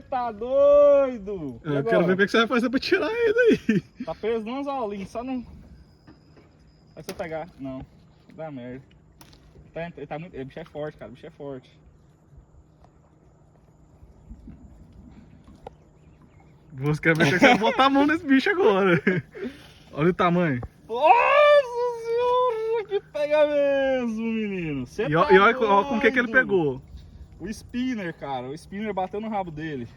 Tá doido? Eu quero ver o que você vai fazer pra tirar ele daí. Tá preso no anzolinho, só não... Vai você pegar. Não, dá merda. Ele tá muito... O bicho é forte, cara, o bicho é forte. Você quer ver o que você vai botar a mão nesse bicho agora. Olha o tamanho. Nossa senhora, que pega mesmo, menino. Cê E tá olha com o que ele doido. pegou. O spinner, cara. O spinner bateu no rabo dele.